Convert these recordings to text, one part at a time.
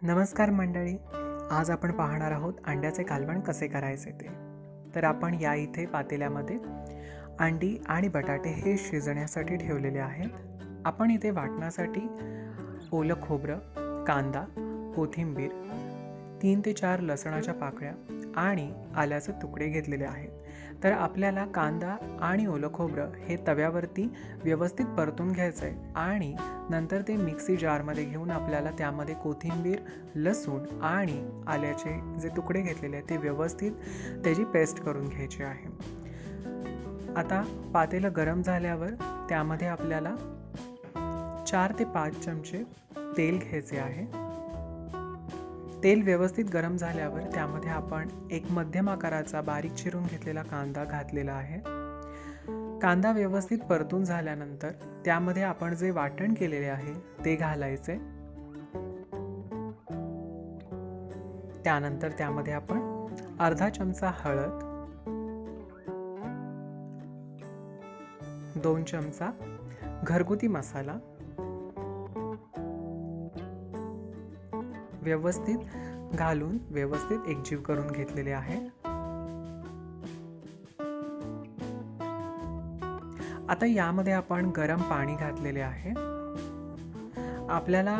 नमस्कार मंडळी, आज आपण पाहणार आहोत अंड्याचे कालवण कसे करायचे ते. तर आपण या इथे पातेल्यामध्ये अंडी आणि बटाटे हे शिजण्यासाठी ठेवलेले आहेत. आपण इथे वाटण्यासाठी ओलं खोबरं, कांदा, कोथिंबीर, 3 ते 4 लसणाच्या पाकळ्या आणि आल्याचे तुकडे घेतलेले आहेत. तर आपल्याला कांदा आणि ओलं खोबरं हे तव्यावरती व्यवस्थित परतून घ्यायचं आहे आणि नंतर ते मिक्सी जारमध्ये घेऊन आपल्याला त्यामध्ये कोथिंबीर, लसूण आणि आल्याचे जे तुकडे घेतलेले आहेत ते व्यवस्थित त्याची पेस्ट करून घ्यायची आहे. आता पातेलं गरम झाल्यावर त्यामध्ये आपल्याला 4 ते 5 चमचे तेल घ्यायचे आहे. तेल व्यवस्थित गरम झाल्यावर त्यामध्ये आपण एक मध्यम आकाराचा बारीक चिरून घेतलेला कांदा घातलेला आहे. कांदा व्यवस्थित परतून झाल्यानंतर त्यामध्ये आपण जे वाटण केलेले आहे ते घालायचे. त्यानंतर त्यामध्ये आपण अर्धा चमचा हळद, 2 चमचा घरगुती मसाला व्यवस्थित घालून व्यवस्थित एकजीव करून घेतलेले आहे. आता यामध्ये आपण गरम पाणी घातलेले आहे. आपल्याला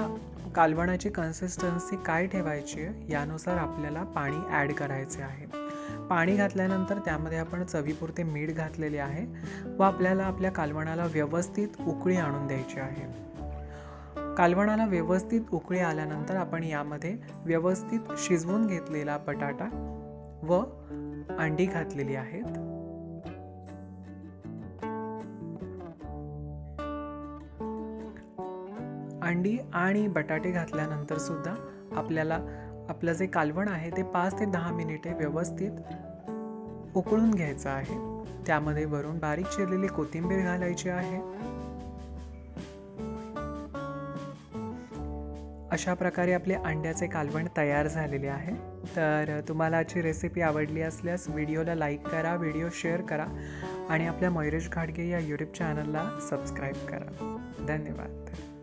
कालवणाची कन्सिस्टन्सी काय ठेवायची आहे यानुसार आपल्याला पाणी ॲड करायचे आहे. पाणी घातल्यानंतर त्यामध्ये आपण चवीपुरते मीठ घातलेले आहे व आपल्याला आपल्या कालवणाला व्यवस्थित उकळी आणून द्यायची आहे. कालवणाला व्यवस्थित उकळी आल्यानंतर आपण यामध्ये व्यवस्थित शिजवून घेतलेला बटाटा व अंडी घातलेली आहेत. अंडी आणि बटाटे घातल्यानंतर सुद्धा आपल्याला आपलं जे कालवण आहे ते 5 ते 10 मिनिटे व्यवस्थित उकळून घ्यायचं आहे. त्यामध्ये वरून बारीक चिरलेली कोथिंबीर घालायची आहे. अशा प्रकारे आपले अंड्याचे कालवण तयार झालेले आहे. तर तुम्हाला आजची रेसिपी आवडली असल्यास व्हिडिओला लाईक करा, व्हिडिओ शेअर करा आणि आपल्या मयुरेश घाडगे या यूट्यूब चॅनलला सबस्क्राईब करा. धन्यवाद.